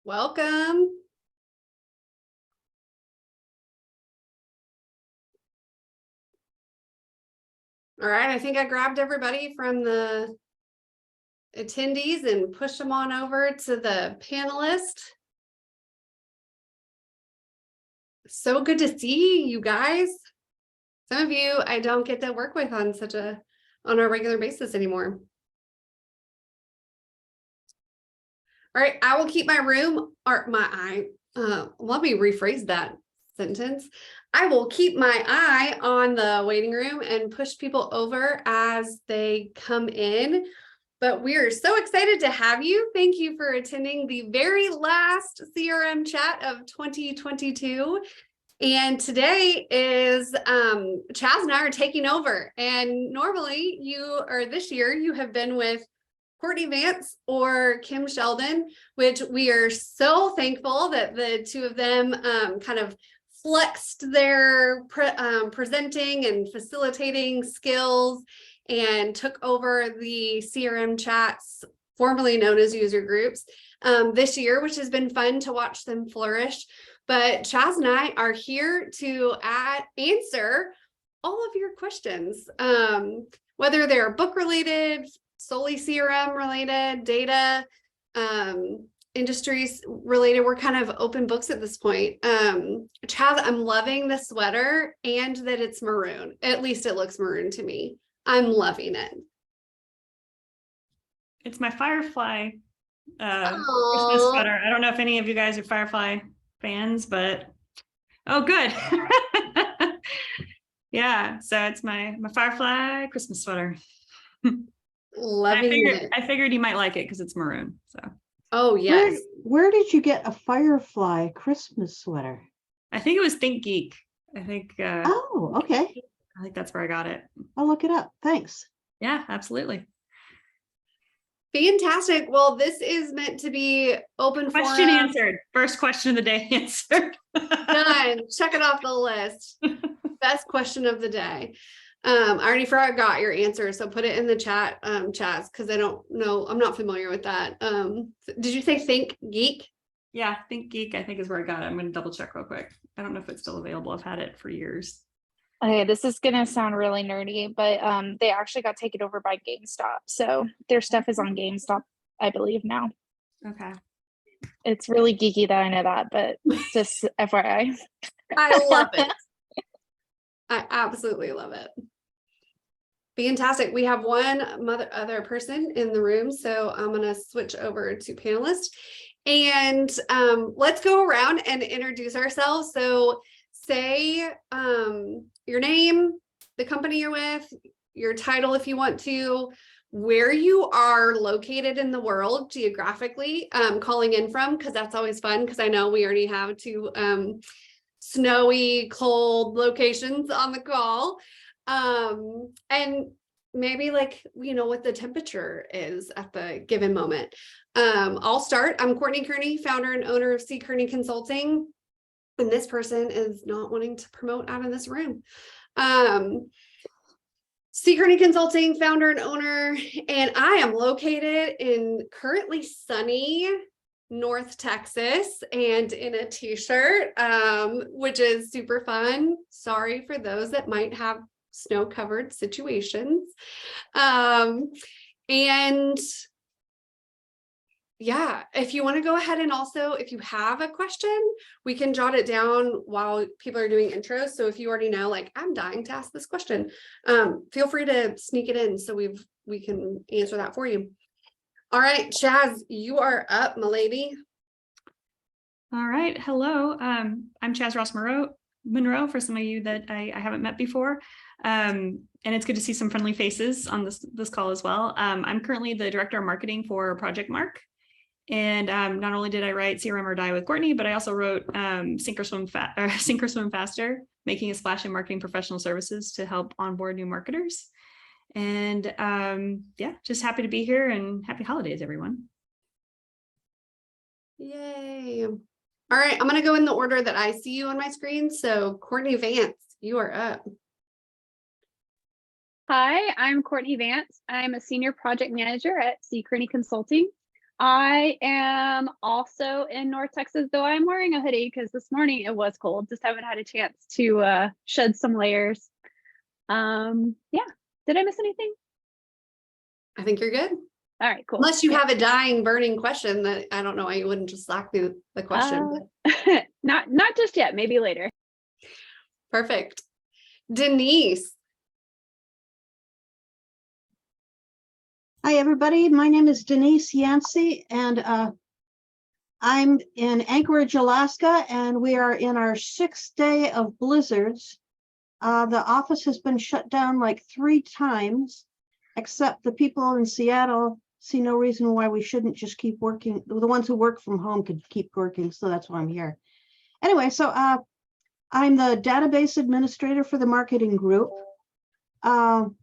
Welcome. All right, I think I grabbed everybody from the attendees and pushed them on over to the panelist. So good to see you guys. Some of you I don't get to work with on a regular basis anymore. All right, I will keep my room or let me rephrase that sentence. I will keep my eye on the waiting room and push people over as they come in. But we are so excited to have you. Thank you for attending the very last CRM chat of 2022. And today is Chaz and I are taking over. And normally this year you have been with Courtney Vance or Kim Sheldon, which we are so thankful that the two of them kind of flexed their presenting and facilitating skills and took over the CRM chats, formerly known as user groups, this year, which has been fun to watch them flourish. But Chaz and I are here to answer all of your questions, whether they're book related, solely CRM related, data, industries related. We're kind of open books at this point. Chaz, I'm loving the sweater and that it's maroon. At least it looks maroon to me. I'm loving it. It's my Firefly Christmas sweater. I don't know if any of you guys are Firefly fans, but oh, good. Yeah, so it's my Firefly Christmas sweater. Loving it. I figured you might like it because it's maroon. So. Oh yes. Where did you get a Firefly Christmas sweater? I think it was Think Geek. I think. Oh, okay. I think that's where I got it. I'll look it up. Thanks. Yeah, absolutely. Fantastic. Well, this is meant to be open Question forum. answered. First question of the day answered. Done. Check it off the list. Best question of the day. I already forgot your answer, so put it in the chat, Chaz, because I don't know. I'm not familiar with that. Did you say Think Geek? Yeah, Think Geek, I think is where I got it. I'm going to double check real quick. I don't know if it's still available. I've had it for years. Okay, this is gonna sound really nerdy, but they actually got taken over by GameStop. So their stuff is on GameStop, I believe now. Okay. It's really geeky that I know that, but just FYI. I love it. I absolutely love it. Fantastic. We have one other person in the room, so I'm going to switch over to panelists. And let's go around and introduce ourselves. So say your name, the company you're with, your title if you want to, where you are located in the world geographically, calling in from, because that's always fun, because I know we already have two snowy, cold locations on the call. And maybe what the temperature is at the given moment. I'll start. I'm Courtney Kearney, founder and owner of C Kearney Consulting. And this person is not wanting to promote out of this room. C Kearney Consulting, founder and owner, and I am located in currently sunny North Texas and in a t-shirt, which is super fun. Sorry for those that might have snow-covered situations. And yeah, if you want to go ahead and also, if you have a question, we can jot it down while people are doing intros. So if you already know, like, I'm dying to ask this question, feel free to sneak it in so we can answer that for you. All right, Chaz, you are up, my lady. All right. Hello. I'm Chaz Ross Monroe, for some of you that I haven't met before. And it's good to see some friendly faces on this call as well. I'm currently the director of marketing for Project Mark. And not only did I write CRM or Die with Courtney, but I also wrote Sink or Swim Faster, Making a Splash in Marketing Professional Services to help onboard new marketers. And yeah, just happy to be here and happy holidays, everyone. Yay. All right, I'm going to go in the order that I see you on my screen. So Courtney Vance, you are up. Hi, I'm Courtney Vance. I'm a senior project manager at C Kearney Consulting. I am also in North Texas, though I'm wearing a hoodie because this morning it was cold. Just haven't had a chance to shed some layers. Yeah. Did I miss anything? I think you're good. All right, cool. Unless you have a dying, burning question that I don't know why you wouldn't just slack me the question. but- Not just yet, maybe later. Perfect. Denise. Hi, everybody. My name is Denise Yancey, and I'm in Anchorage, Alaska, and we are in our 6th day of blizzards. The office has been shut down like 3 times, except the people in Seattle see no reason why we shouldn't just keep working. The ones who work from home could keep working, so that's why I'm here. Anyway, so I'm the database administrator for the marketing group. And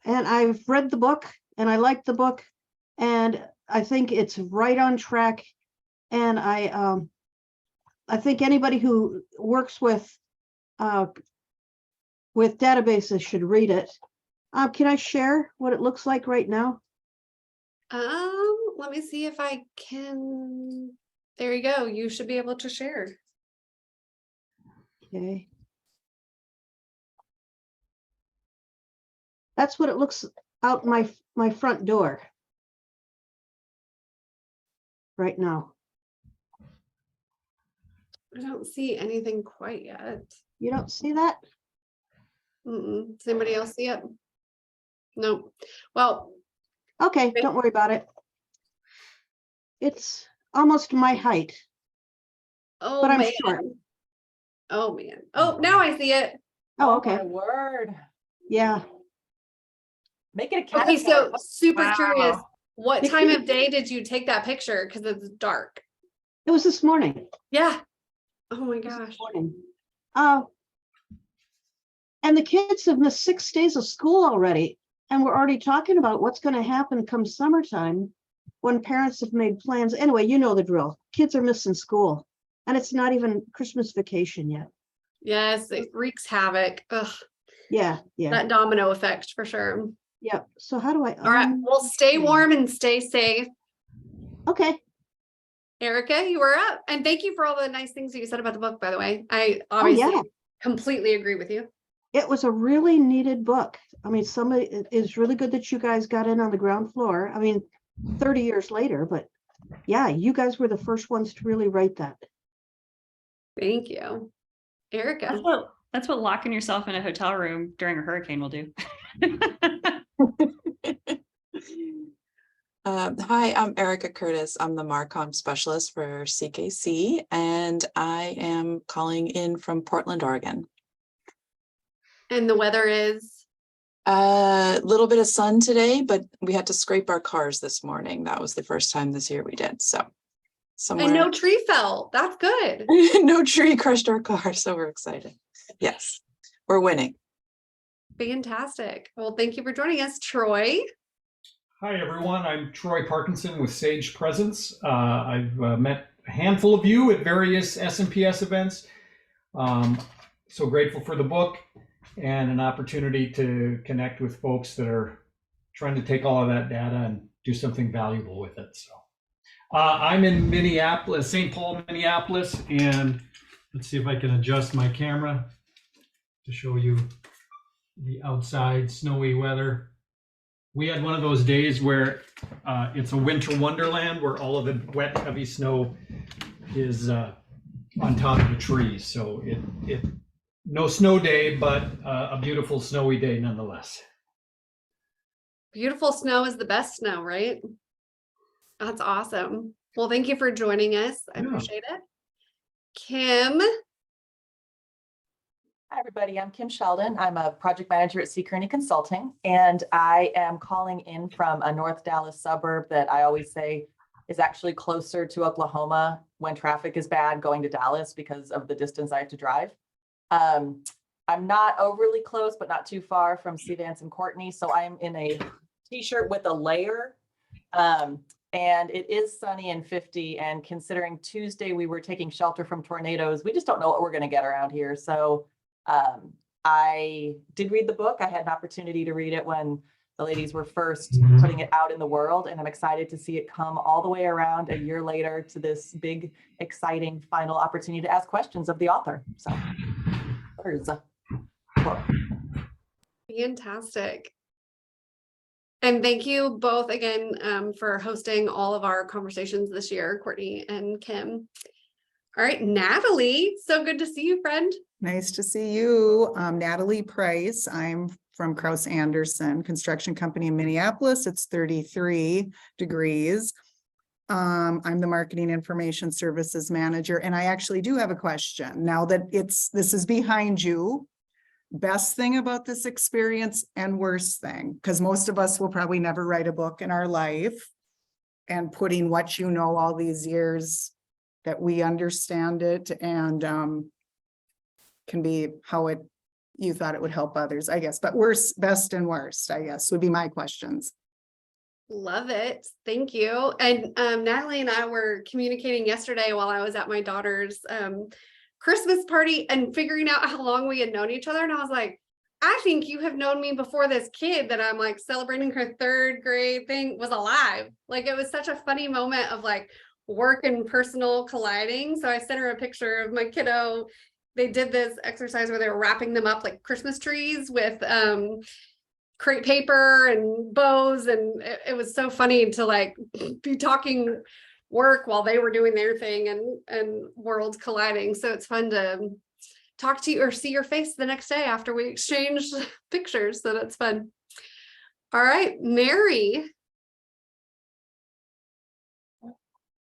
I've read the book and I like the book and I think it's right on track. And I think anybody who works with databases should read it. Can I share what it looks like right now? Let me see if I can. There you go. You should be able to share. Okay. That's what it looks out my front door right now. I don't see anything quite yet. You don't see that? Does anybody else see it? Nope. Well, Okay, don't worry about it. It's almost my height, oh but I'm man. short. Oh man. Oh, now I see it. Oh, My okay. word. Yeah. Make it a Okay, so caterpillar. super Wow. curious. What The time kid- of day did you take that picture? Because it's dark. It was this morning. Yeah. Oh my It was gosh. this morning. And the kids have missed 6 days of school already. And we're already talking about what's going to happen come summertime when parents have made plans. Anyway, you know the drill. Kids are missing school. And it's not even Christmas vacation yet. Yes, it wreaks havoc. Ugh, Yeah, yeah, that domino effect for sure. yeah. So how do I? All right. Well, stay warm and stay safe. Okay. Erica, you were up. And thank you for all the nice things that you said about the book, by the way. I obviously yeah. completely agree with you. It was a really needed book. I mean, it is really good that you guys got in on the ground floor. I mean, 30 years later, but yeah, you guys were the first ones to really write that. Thank you. Erica. That's what locking yourself in a hotel room during a hurricane will do. Hi, I'm Erica Curtis. I'm the Marcom specialist for CKC, and I am calling in from Portland, Oregon. And the weather is? A little bit of sun today, but we had to scrape our cars this morning. That was the first time this year we did. So somewhere. And no tree fell. That's good. No tree crushed our car, so we're excited. Yes, we're winning. Fantastic. Well, thank you for joining us, Troy. Hi, everyone. I'm Troy Parkinson with Sage Presence. I've met a handful of you at various SMPS events. So grateful for the book and an opportunity to connect with folks that are trying to take all of that data and do something valuable with it. So I'm in Minneapolis, St. Paul, Minneapolis, and let's see if I can adjust my camera to show you the outside snowy weather. We had one of those days where it's a winter wonderland where all of the wet, heavy snow is on top of the trees. So it no snow day, but a beautiful snowy day nonetheless. Beautiful snow is the best snow, right? That's awesome. Well, thank you for joining us. I appreciate it. Kim. Hi, everybody. I'm Kim Sheldon. I'm a project manager at CKC Consulting, and I am calling in from a North Dallas suburb that I always say is actually closer to Oklahoma when traffic is bad going to Dallas because of the distance I have to drive. I'm not overly close, but not too far from Vance and Courtney. So I'm in a t-shirt with a layer. And it is sunny and 50. And considering Tuesday we were taking shelter from tornadoes, we just don't know what we're going to get around here. So I did read the book. I had an opportunity to read it when the ladies were first putting it out in the world, and I'm excited to see it come all the way around a year later to this big, exciting final opportunity to ask questions of the author. So, Fantastic. And thank you both again for hosting all of our conversations this year, Courtney and Kim. All right, Natalie, so good to see you, friend. Nice to see you. Natalie Price. I'm from Kraus Anderson Construction Company in Minneapolis. It's 33 degrees. I'm the Marketing Information Services Manager, and I actually do have a question. Now that this is behind you, best thing about this experience and worst thing, because most of us will probably never write a book in our life, and putting what you know all these years that we understand it and can be how you thought it would help others, I guess, but worst, best and worst, I guess, would be my questions. Love it. Thank you. And Natalie and I were communicating yesterday while I was at my daughter's Christmas party and figuring out how long we had known each other. And I was like, I think you have known me before this kid that I'm like celebrating her 3rd grade thing was alive. Like, it was such a funny moment of like work and personal colliding. So I sent her a picture of my kiddo. They did this exercise where they were wrapping them up like Christmas trees with crepe paper and bows, and it was so funny to like be talking work while they were doing their thing and worlds colliding. So it's fun to talk to you or see your face the next day after we exchanged pictures. So that's fun. All right, Mary.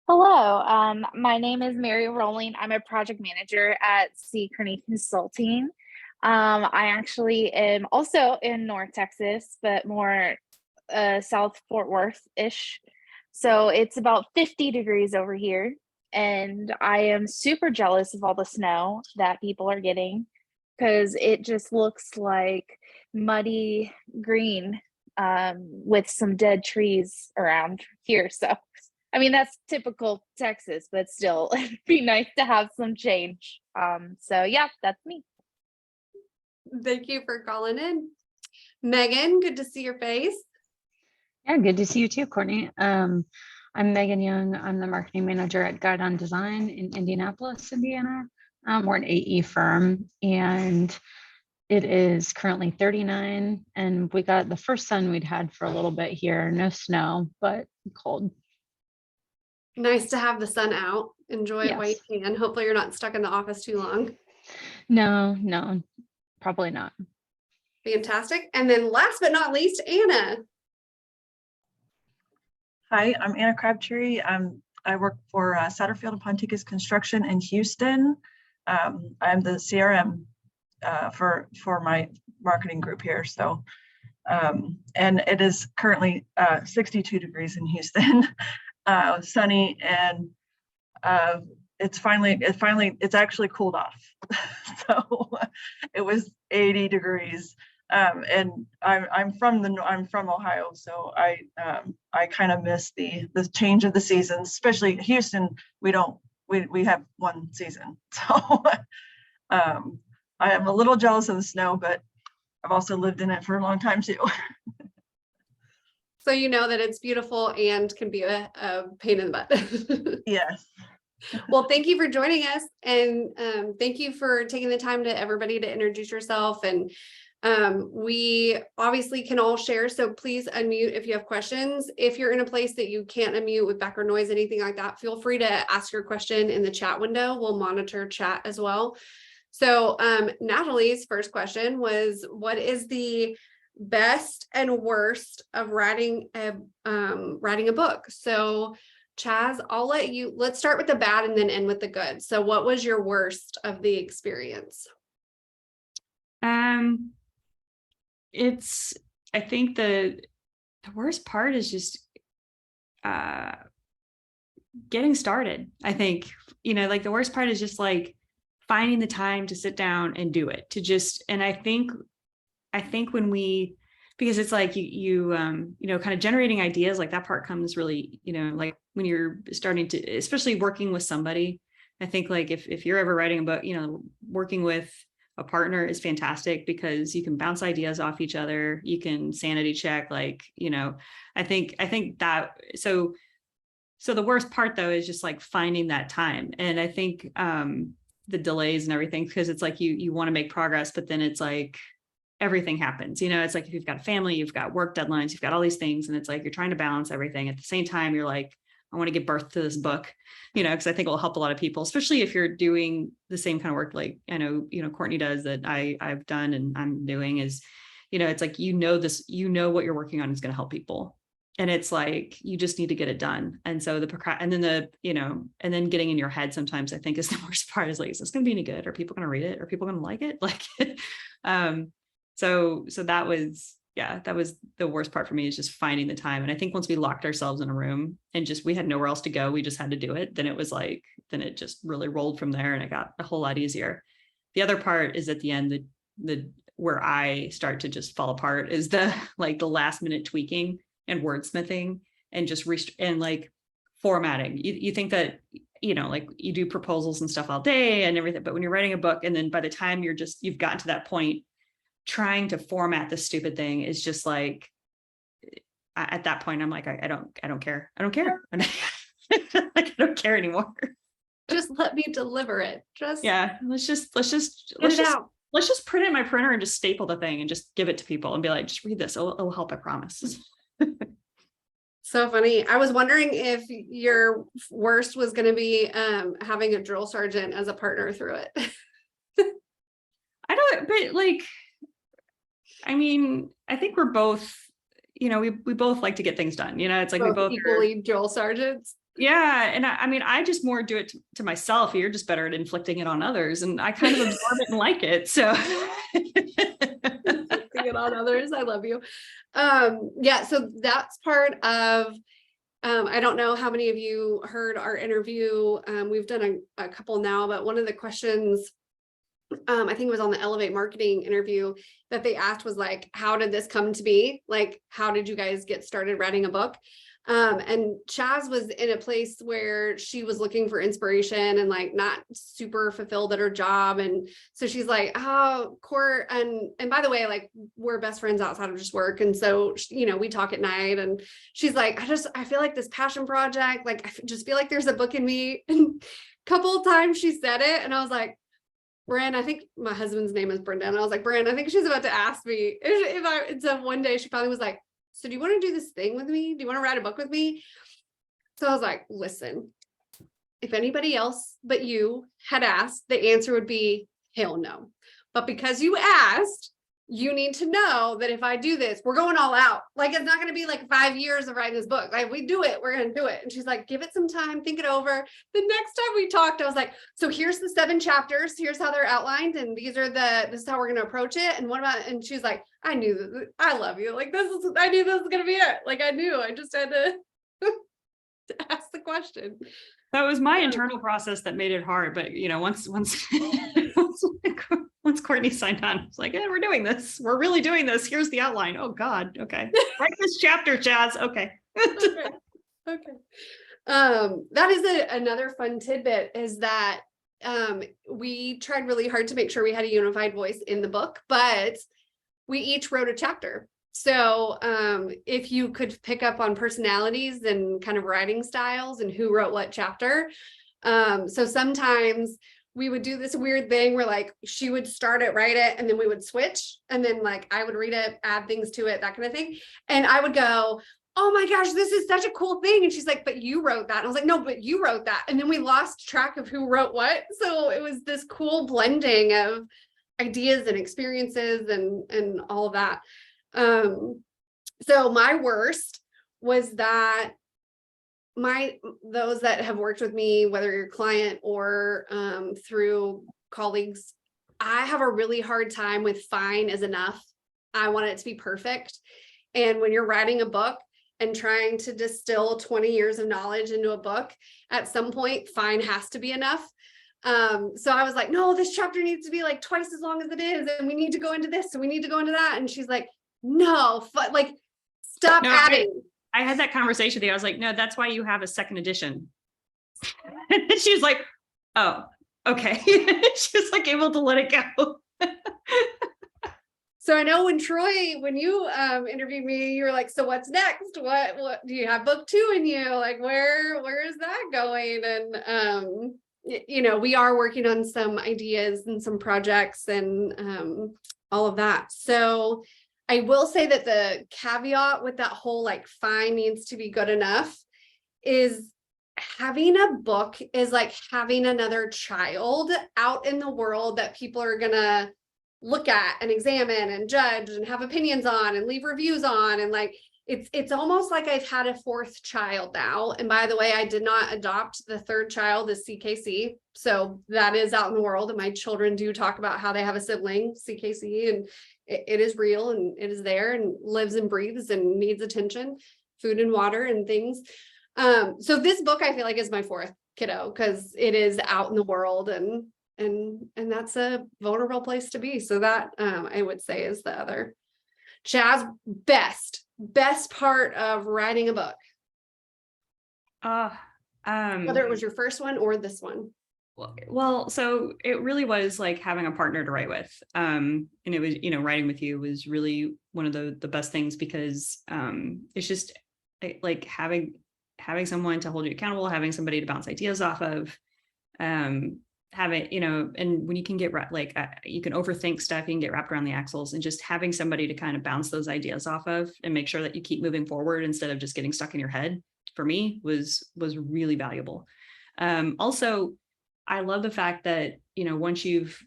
Hello, my name is Mary Rowling. I'm a project manager at CKC Consulting. I actually am also in North Texas, but more South Fort Worth-ish. So it's about 50 degrees over here. And I am super jealous of all the snow that people are getting, because it just looks like muddy green with some dead trees around here. So, I mean, that's typical Texas, but still, it'd be nice to have some change. So yeah, that's me. Thank you for calling in. Megan, good to see your face. Yeah, good to see you too, Courtney. I'm Megan Young. I'm the marketing manager at Guide on Design in Indianapolis, Indiana. We're an AE firm, and it is currently 39, and we got the first sun we'd had for a little bit here. No snow, but cold. Nice to have the sun out. Enjoy it while you Yes. can. Hopefully you're not stuck in the office too long. No, probably not. Fantastic. And then last but not least, Anna. Hi, I'm Anna Crabtree. I work for Satterfield and Ponticus Construction in Houston. I'm the CRM for my marketing group here. So, and it is currently 62 degrees in Houston, sunny, and it's actually cooled off. So it was 80 degrees. And I'm from Ohio, so I kind of miss the change of the seasons, especially Houston. We have one season, so I am a little jealous of the snow, but I've also lived in it for a long time too. So you know that it's beautiful and can be a pain in the butt. Yes. Well, thank you for joining us, and thank you for taking the time to everybody to introduce yourself. And we obviously can all share, so please unmute if you have questions. If you're in a place that you can't unmute with background noise, anything like that, feel free to ask your question in the chat window. We'll monitor chat as well. So Natalie's first question was, what is the best and worst of writing a book? So Chaz, let's start with the bad and then end with the good. So what was your worst of the experience? I think the worst part is just getting started. I think, like the worst part is just like finding the time to sit down and do it, and I think because it's like you kind of generating ideas, like that part comes really, like when you're starting to, especially working with somebody. I think like if you're ever writing a book, working with a partner is fantastic because you can bounce ideas off each other. You can sanity check, like, you know, I think that, so the worst part though, is just like finding that time. And I think, the delays and everything, because it's like, you want to make progress, but then it's like, everything happens, you know, it's like, if you've got a family, you've got work deadlines, you've got all these things. And it's like, you're trying to balance everything at the same time. You're like, I want to give birth to this book, you know, because I think it will help a lot of people, especially if you're doing the same kind of work. Like I know, you know, Courtney does, that I've done and I'm doing, is, you know, it's like, you know, this, you know, what you're working on is going to help people. And it's like, you just need to get it done. And so and then you know, and then getting in your head sometimes, I think, is the worst part. Is like, is this going to be any good? Are people going to read it? Are people going to like it? Like, so that was, yeah, that was the worst part for me, is just finding the time. And I think once we locked ourselves in a room and just, we had nowhere else to go, we just had to do it. Then it was like, then it just really rolled from there, and it got a whole lot easier. The other part is at the end, the where I start to just fall apart is the last minute tweaking and wordsmithing and just and like formatting. You think that, you know, like you do proposals and stuff all day and everything, but when you're writing a book, and then by the time you've gotten to that point, trying to format this stupid thing is just like, at that point, I'm like, I don't care. Like, I don't care anymore. Just let me deliver it. Yeah. Let's just print it in my printer and just staple the thing and just give it to people and be like, just read this. It'll help. I promise. So funny. I was wondering if your worst was going to be having a drill sergeant as a partner through it. I don't, but like, I mean, I think we're both, you know, we both like to get things done. You know, it's like we both equally drill sergeants. Yeah. And I mean, I just more do it to myself. You're just better at inflicting it on others. And I kind of absorb it and like it. So inflicting it on others. I love you. Yeah. So that's part of, I don't know how many of you heard our interview. We've done a couple now, but one of the questions, I think it was on the Elevate Marketing interview, that they asked was like, how did this come to be? Like, how did you guys get started writing a book? And Chaz was in a place where she was looking for inspiration and like not super fulfilled at her job. And so she's like, oh, Court, and by the way, like we're best friends outside of just work. And so, you know, we talk at night, and she's like, I feel like this passion project, like, I just feel like there's a book in me. And a couple of times she said it, and I was like, Bren, I think my husband's name is Brendan. And I was like, Bren, I think she's about to ask me and so one day she finally was like, so do you want to do this thing with me? Do you want to write a book with me? So I was like, listen, if anybody else but you had asked, the answer would be hell no. But because you asked, you need to know that if I do this, we're going all out. Like, it's not going to be like 5 years of writing this book. Like, we do it, we're going to do it. And she's like, give it some time, think it over. The next time we talked, I was like, so here's the 7 chapters. Here's how they're outlined. And this is how we're going to approach it. And what about, and she's like, I knew that. I love you. Like, I knew this was going to be it. Like, I knew, I just had to ask the question. That was my internal process that made it hard. But, you know, once Courtney signed on, it's like, yeah, we're doing this. We're really doing this. Here's the outline. Oh God. Okay. Write this chapter, Chaz. Okay. Okay. That is another fun tidbit, is that we tried really hard to make sure we had a unified voice in the book, but we each wrote a chapter. So if you could pick up on personalities and kind of writing styles and who wrote what chapter. So sometimes we would do this weird thing where like she would start it, write it, and then we would switch. And then like I would read it, add things to it, that kind of thing. And I would go, oh my gosh, this is such a cool thing. And she's like, but you wrote that. And I was like, no, but you wrote that. And then we lost track of who wrote what. So it was this cool blending of ideas and experiences and all of that. So my worst was that those that have worked with me, whether you're a client or through colleagues, I have a really hard time with fine is enough. I want it to be perfect. And when you're writing a book and trying to distill 20 years of knowledge into a book, at some point, fine has to be enough. So I was like, no, this chapter needs to be like twice as long as it is. And we need to go into this and we need to go into that. And she's like, no, like, stop adding. I had that conversation with you. I was like, no, that's why you have a second edition. And she was like, oh, okay. She was like able to let it go. So I know when Troy, when you interviewed me, you were like, so what's next? What do you have book 2 in you? Like, where is that going? And you know, we are working on some ideas and some projects and all of that. So I will say that the caveat with that whole like fine needs to be good enough is having a book is like having another child out in the world that people are gonna look at and examine and judge and have opinions on and leave reviews on. And like, it's almost like I've had a 4th child now. And by the way, I did not adopt the 3rd child as CKC. So that is out in the world. And my children do talk about how they have a sibling, CKC, and it is real and it is there and lives and breathes and needs attention, food and water and things. So this book I feel like is my 4th kiddo because it is out in the world and that's a vulnerable place to be. So that I would say is the other. Chaz, best part of writing a book, whether it was your first one or this one. Well, so it really was like having a partner to write with. And it was, you know, writing with you was really one of the best things because it's just like having someone to hold you accountable, having somebody to bounce ideas off of, having, you know, and when you can get like, you can overthink stuff, you can get wrapped around the axles, and just having somebody to kind of bounce those ideas off of and make sure that you keep moving forward instead of just getting stuck in your head, for me was really valuable. Also, I love the fact that, you know, once you've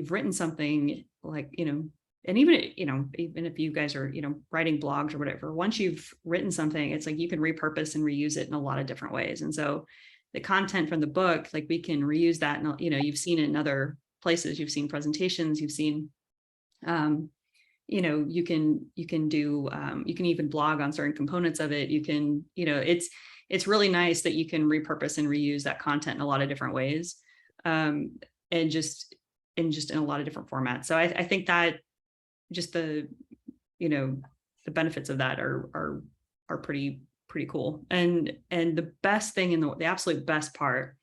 written something like, you know, and even, you know, even if you guys are, you know, writing blogs or whatever, once you've written something, it's like you can repurpose and reuse it in a lot of different ways. And so the content from the book, like we can reuse that. And, you know, you've seen it in other places, you've seen presentations, you've seen, you know, you can do, you can even blog on certain components of it. You can, you know, it's really nice that you can repurpose and reuse that content in a lot of different ways. And just in a lot of different formats. So I think that just the, you know, the benefits of that are pretty cool. And the best thing in the absolute best part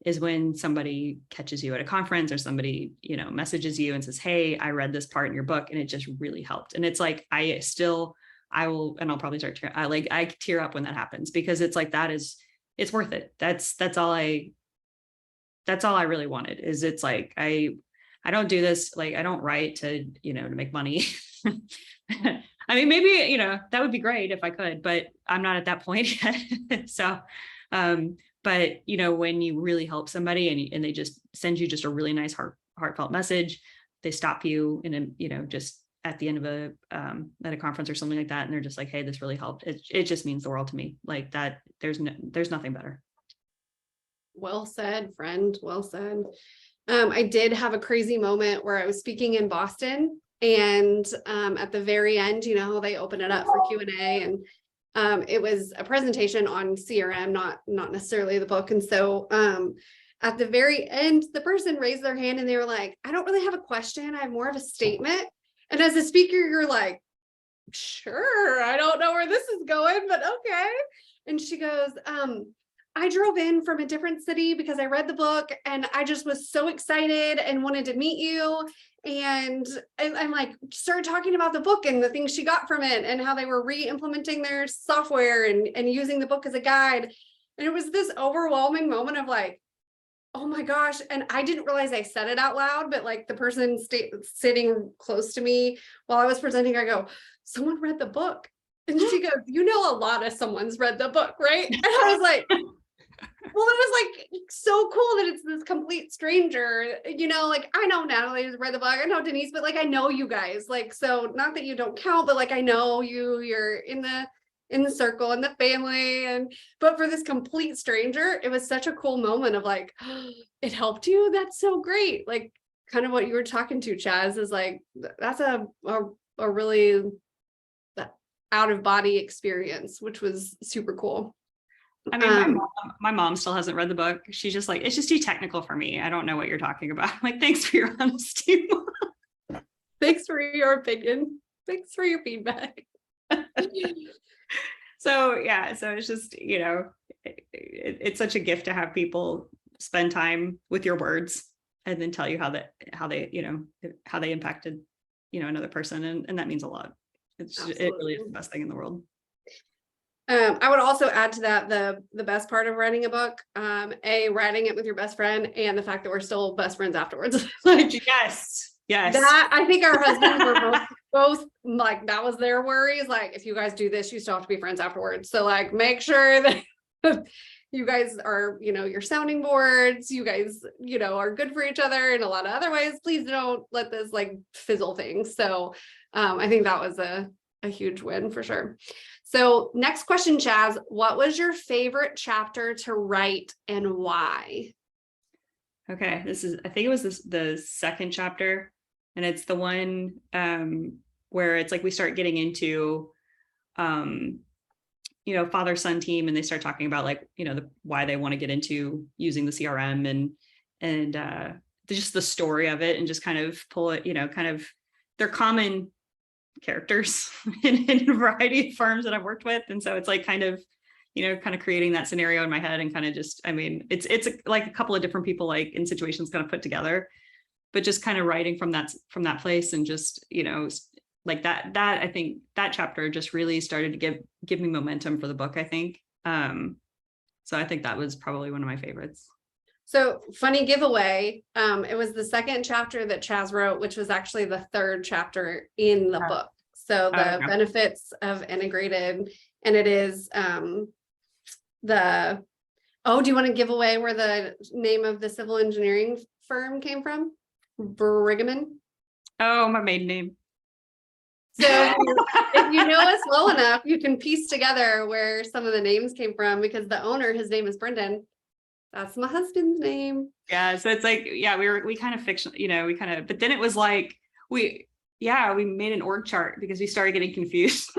is when somebody catches you at a conference or somebody, you know, messages you and says, hey, I read this part in your book and it just really helped. And it's like, I will, and I'll probably start to, I tear up when that happens because it's like, it's worth it. That's all I really wanted is it's like, I don't do this, like, I don't write to, you know, to make money. I mean, maybe, you know, that would be great if I could, but I'm not at that point yet. So, but, you know, when you really help somebody and they just send you just a really nice heartfelt message, they stop you and, you know, just at the end of at a conference or something like that. And they're just like, hey, this really helped. It just means the world to me. Like that, there's nothing better. Well said, friend. Well said. I did have a crazy moment where I was speaking in Boston and at the very end, you know, they open it up for Q&A and it was a presentation on CRM, not necessarily the book. And so at the very end, the person raised their hand and they were like, I don't really have a question. I have more of a statement. And as a speaker, you're like, sure, I don't know where this is going, but okay. And she goes, I drove in from a different city because I read the book and I just was so excited and wanted to meet you. And I'm like, started talking about the book and the things she got from it and how they were re-implementing their software and using the book as a guide. And it was this overwhelming moment of like, oh my gosh. And I didn't realize I said it out loud, but like the person sitting close to me while I was presenting, I go, someone read the book. And she goes, you know, a lot of someone's read the book, right? And I was like, well, it was like so cool that it's this complete stranger, you know, like I know Natalie's read the book, I know Denise, but like I know you guys, like, so not that you don't count, but like I know you're in the circle and the family, but for this complete stranger, it was such a cool moment of like, oh, it helped you. That's so great. Like kind of what you were talking to, Chaz, is like that's a really out of body experience, which was super cool. I mean, my mom still hasn't read the book. She's just like, it's just too technical for me. I don't know what you're talking about. I'm like, thanks for your honesty. Thanks for your opinion. Thanks for your feedback. So yeah, so it's just, you know, it's such a gift to have people spend time with your words and then tell you how they, you know, how they impacted, you know, another person. And that means a lot. It really is the best thing in the world. I would also add to that the best part of writing a book, writing it with your best friend, and the fact that we're still best friends afterwards. Like, yes. That I think our husbands were both like, that was their worries. Like, if you guys do this, you still have to be friends afterwards. So like, make sure that you guys are, you know, your sounding boards, you guys, you know, are good for each other in a lot of other ways. Please don't let this like fizzle things. So I think that was a huge win for sure. So next question, Chaz, what was your favorite chapter to write and why? Okay, I think it was the second chapter, and it's the one where it's like we start getting into you know, father-son team, and they start talking about like, you know, why they want to get into using the CRM and just the story of it, and just kind of pull it, you know, kind of they're common characters in a variety of firms that I've worked with. And so it's like kind of, you know, kind of creating that scenario in my head, and kind of just, I mean, it's like a couple of different people like in situations kind of put together, but just kind of writing from that place, and just, you know, like that I think that chapter just really started to give me momentum for the book, I think. So I think that was probably one of my favorites. So funny giveaway, it was the second chapter that Chaz wrote, which was actually the third chapter in the book. So the benefits of integrated, and it is do you want to give away where the name of the civil engineering firm came from? Brigham. Oh, my maiden name. So if you know us well enough, you can piece together where some of the names came from, because the owner, his name is Brendan. That's my husband's name. Yeah. So it's like, yeah, we kind of fiction, you know, but then it was like, we made an org chart because we started getting confused.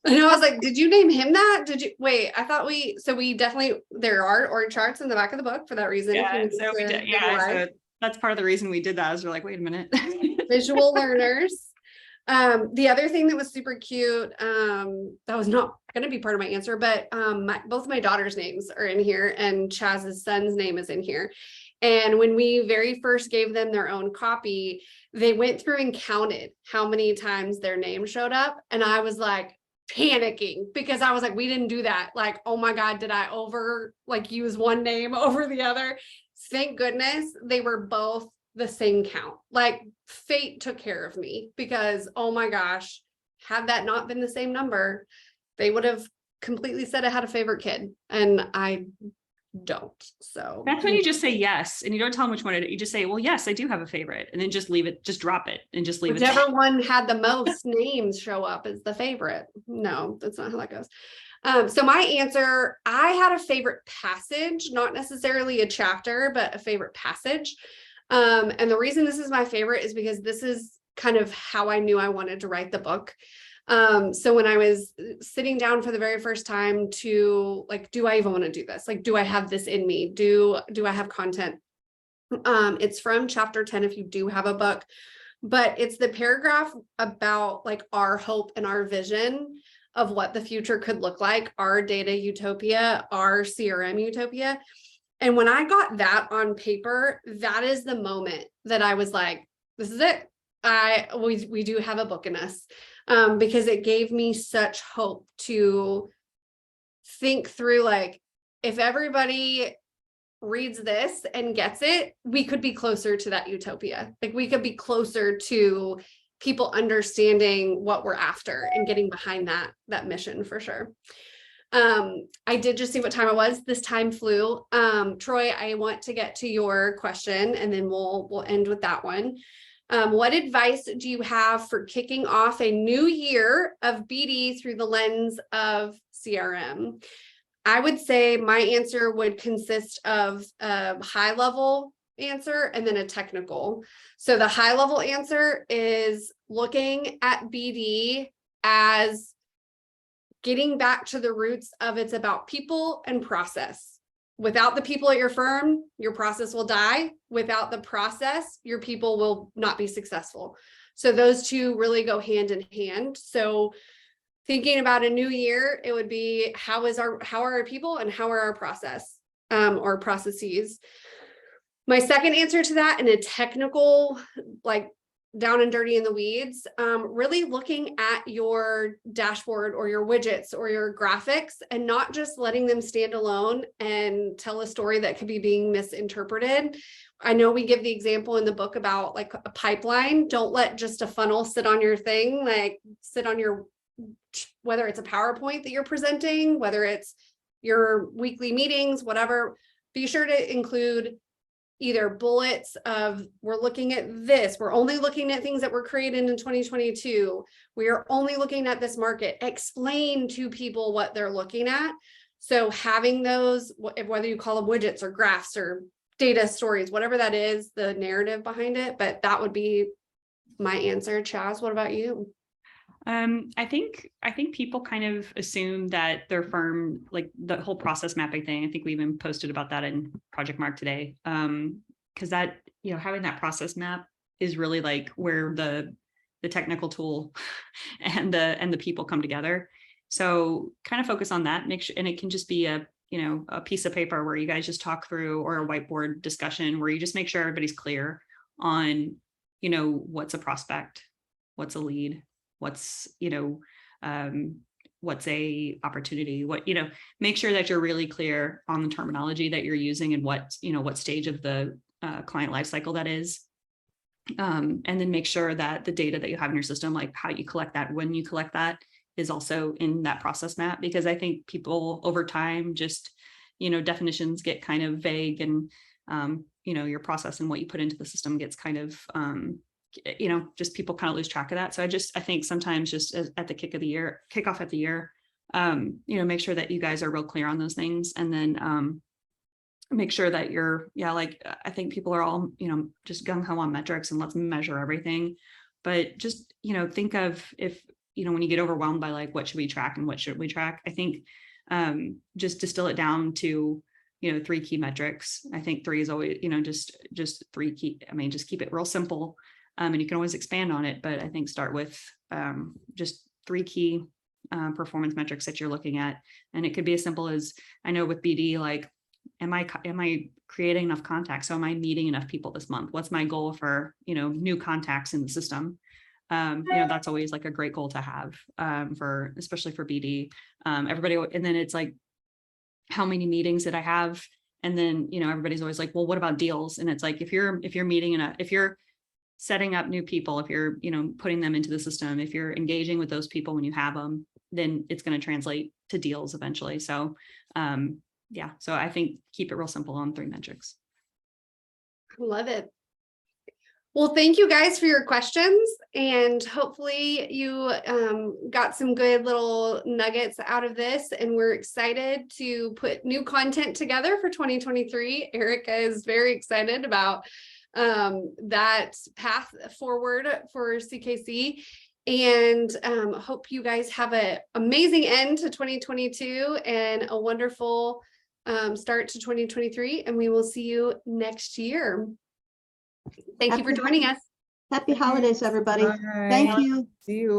And I was like, did you name him that? Did you wait? I thought we definitely, there are org charts in the back of the book for that reason. Yeah. So we did, so that's part of the reason we did that, is we're like, wait a minute. Visual learners. The other thing that was super cute, that was not going to be part of my answer, but both my daughter's names are in here, and Chaz's son's name is in here. And when we very first gave them their own copy, they went through and counted how many times their name showed up. And I was like panicking, because I was like, we didn't do that. Like, oh my God, did I use one name over the other? Thank goodness they were both the same count. Like, fate took care of me, because oh my gosh, had that not been the same number, they would have completely said I had a favorite kid, and I don't. So that's when you just say yes, and you don't tell them which one it is. You just say, well, yes, I do have a favorite, and then just leave it, just drop it, and just leave it. Whichever one had the most names show up as the favorite. No, that's not how that goes. So my answer, I had a favorite passage, not necessarily a chapter, but a favorite passage. And the reason this is my favorite is because this is kind of how I knew I wanted to write the book. So when I was sitting down for the very first time to like, do I even want to do this? Like, do I have this in me? Do I have content? It's from chapter 10 if you do have a book, but it's the paragraph about like our hope and our vision of what the future could look like, our data utopia, our CRM utopia. And when I got that on paper, that is the moment that I was like, this is it. We do have a book in us, because it gave me such hope to think through, like, if everybody reads this and gets it, we could be closer to that utopia. Like, we could be closer to people understanding what we're after and getting behind that mission for sure. I did just see what time it was. This time flew. Troy, I want to get to your question, and then we'll end with that one. What advice do you have for kicking off a new year of BD through the lens of CRM? I would say my answer would consist of a high level answer and then a technical. So the high level answer is looking at BD as getting back to the roots of it's about people and process. Without the people at your firm, your process will die. Without the process, your people will not be successful. So those two really go hand in hand. So thinking about a new year, it would be how are our people and how are our process or processes. My second answer to that, in a technical, like down and dirty in the weeds, really looking at your dashboard or your widgets or your graphics and not just letting them stand alone and tell a story that could be being misinterpreted. I know we give the example in the book about like a pipeline. Don't let just a funnel sit on your thing, like sit on your, whether it's a PowerPoint that you're presenting, whether it's your weekly meetings, whatever, be sure to include either bullets of, we're looking at this, we're only looking at things that were created in 2022, we are only looking at this market, explain to people what they're looking at. So having those, whether you call them widgets or graphs or data stories, whatever that is, the narrative behind it, but that would be my answer. Chaz, what about you? I think people kind of assume that their firm, like the whole process mapping thing, I think we even posted about that in Project Mark today. Because that, you know, having that process map is really like where the technical tool and the people come together. So kind of focus on that, make sure, and it can just be a, you know, a piece of paper where you guys just talk through, or a whiteboard discussion where you just make sure everybody's clear on, you know, what's a prospect, what's a lead, what's, you know, what's a opportunity, what, you know, make sure that you're really clear on the terminology that you're using and what, you know, what stage of the client lifecycle that is. And then make sure that the data that you have in your system, like how you collect that, when you collect that, is also in that process map, because I think people over time just, you know, definitions get kind of vague, and, you know, your process and what you put into the system gets kind of, you know, just people kind of lose track of that. So I think sometimes just at the kickoff at the year, you know, make sure that you guys are real clear on those things, and then make sure that you're, yeah, like I think people are all, you know, just gung ho on metrics and let's measure everything. But just, you know, think of, if, you know, when you get overwhelmed by like, what should we track and what should we track? I think just distill it down to, you know, 3 key metrics. I think 3 is always, you know, just 3 key. I mean, just keep it real simple. And you can always expand on it, but I think start with just 3 key performance metrics that you're looking at. And it could be as simple as, I know with BD, like, am I creating enough contacts? So am I meeting enough people this month? What's my goal for, you know, new contacts in the system? You know, that's always like a great goal to have for, especially for BD. Everybody, and then it's like, how many meetings did I have? And then, you know, everybody's always like, well, what about deals? And it's like, if you're meeting if you're setting up new people, if you're, you know, putting them into the system, if you're engaging with those people when you have them, then it's going to translate to deals eventually. So yeah, so I think keep it real simple on 3 metrics. Love it. Well, thank you guys for your questions, and hopefully you got some good little nuggets out of this, and we're excited to put new content together for 2023. Erica is very excited about that path forward for CKC, and hope you guys have an amazing end to 2022 and a wonderful start to 2023, and we will see you next year. Thank you for joining us. Happy holidays, everybody. Bye. Thank you. See you.